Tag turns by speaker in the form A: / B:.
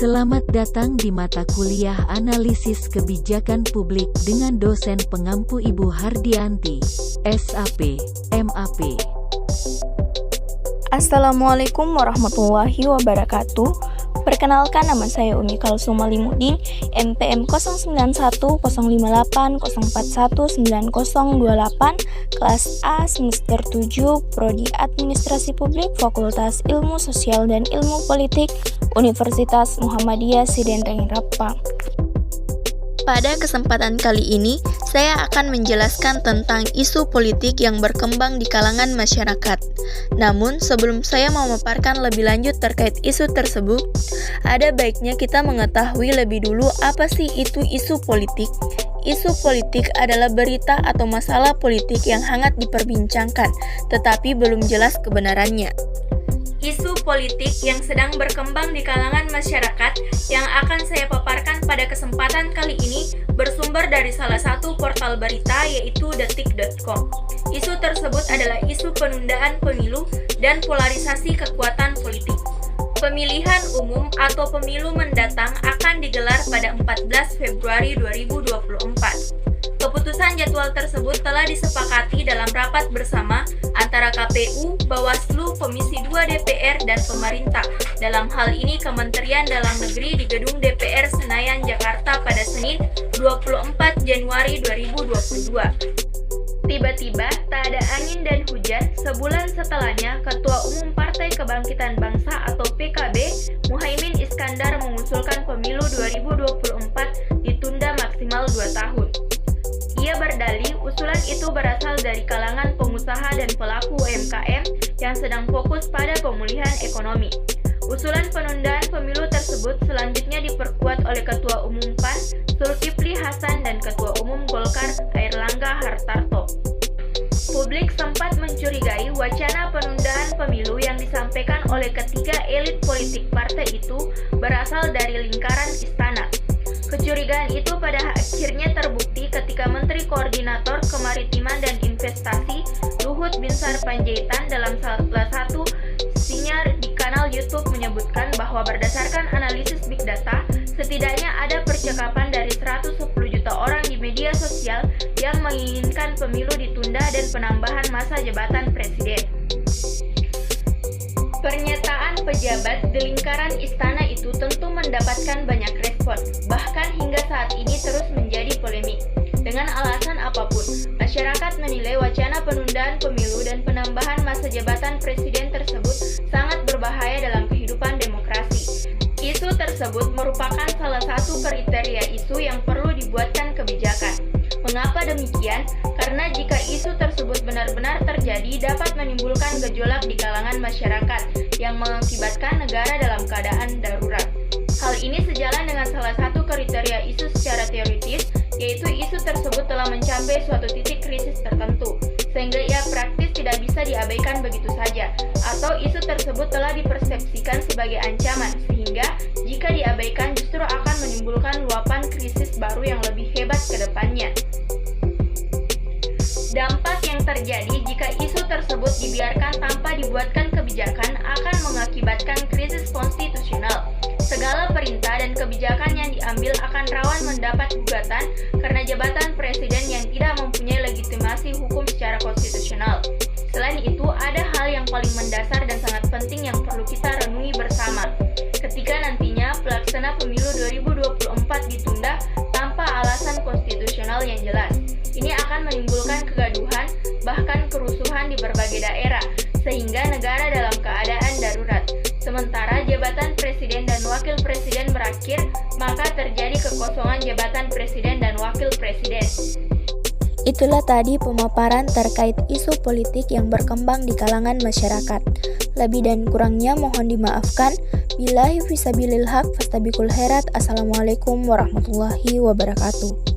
A: Selamat datang di mata kuliah Analisis Kebijakan Publik dengan dosen pengampu Ibu Hardianti, SAP, MAP.
B: Assalamualaikum warahmatullahi wabarakatuh. Perkenalkan, nama saya Umi Kalsum Alimuddin, NPM 0911041908, kelas A, semester 7, Prodi Administrasi Publik, Fakultas Ilmu Sosial dan Ilmu Politik, Universitas Muhammadiyah Sidenreng Rapang. Pada kesempatan kali ini, saya akan menjelaskan tentang isu politik yang berkembang di kalangan masyarakat. Namun, sebelum saya memaparkan lebih lanjut terkait isu tersebut, ada baiknya kita mengetahui lebih dulu apa sih itu isu politik. Isu politik adalah berita atau masalah politik yang hangat diperbincangkan, tetapi belum jelas kebenarannya. Isu politik yang sedang berkembang di kalangan masyarakat yang akan saya paparkan pada kesempatan kali ini bersumber dari salah satu portal berita, yaitu detik.com. Isu tersebut adalah isu penundaan pemilu dan polarisasi kekuatan politik. Pemilihan umum atau pemilu mendatang akan digelar pada 14 Februari 2024. Keputusan jadwal tersebut telah disepakati dalam rapat bersama antara KPU, Bawaslu, Komisi 2 DPR, dan pemerintah. Dalam hal ini Kementerian Dalam Negeri di Gedung DPR Senayan, Jakarta pada Senin 24 Januari 2022. Tiba-tiba, tak ada angin dan hujan, sebulan setelahnya Ketua Umum Partai Kebangkitan Bangsa atau PKB, Muhaimin Iskandar mengusulkan pemilu 2024 ditunda maksimal 2 tahun. Ia berdalih usulan itu berasal dari kalangan pengusaha dan pelaku UMKM yang sedang fokus pada pemulihan ekonomi. Usulan penundaan pemilu tersebut selanjutnya diperkuat oleh Ketua Umum PAN, Zulkifli Hasan, dan Ketua Umum Golkar, Airlangga Hartarto. Publik sempat mencurigai wacana penundaan pemilu yang disampaikan oleh ketiga elit politik partai itu berasal dari lingkaran istana. Kecurigaan itu pada akhirnya terbukti ketika Menteri Koordinator Kemaritiman dan Investasi Luhut Binsar Panjaitan dalam salah satu sinyar di kanal YouTube menyebutkan bahwa berdasarkan analisis Big Data, setidaknya ada percakapan dari 110 juta orang di media sosial yang menginginkan pemilu ditunda dan penambahan masa jabatan presiden. Pernyataan pejabat di lingkaran istana itu tentu mendapatkan banyak respon, bahkan hingga saat ini terus menjadi polemik. Dengan alasan apapun, masyarakat menilai wacana penundaan pemilu dan penambahan masa jabatan presiden tersebut sangat berbahaya dalam kehidupan demokrasi. Isu tersebut merupakan salah satu kriteria isu yang perlu dibuatkan kebijakan. Mengapa demikian? Karena jika isu tersebut benar-benar terjadi dapat menimbulkan gejolak di kalangan masyarakat yang mengakibatkan negara dalam keadaan darurat. Hal ini sejalan dengan salah satu kriteria isu secara teoritis, yaitu isu tersebut telah mencapai suatu titik krisis tertentu, sehingga ia praktis tidak bisa diabaikan begitu saja, atau isu tersebut telah dipersepsikan sebagai ancaman, sehingga jika diabaikan justru akan menimbulkan luapan krisis baru yang lebih hebat ke depannya. Dampak yang terjadi jika isu tersebut dibiarkan tanpa dibuatkan kebijakan akan mengakibatkan krisis konstitusional. Segala perintah dan kebijakan yang diambil akan rawan mendapat gugatan karena jabatan presiden yang tidak mempunyai legitimasi hukum secara konstitusional. Selain itu, ada hal yang paling mendasar dan sangat penting yang perlu kita renungi bersama. Ketika nantinya pelaksana pemilu 2024 ditunda tanpa alasan konstitusional yang jelas, ini akan menimbulkan kegaduhan, bahkan kerusuhan di berbagai daerah, sehingga negara dalam keadaan darurat. Sementara jabatan presiden dan wakil presiden berakhir, maka terjadi kekosongan jabatan presiden dan wakil presiden. Itulah tadi pemaparan terkait isu politik yang berkembang di kalangan masyarakat. Lebih dan kurangnya mohon dimaafkan. Billahi fisabilil haq fastabiqul khairat. Assalamualaikum warahmatullahi wabarakatuh.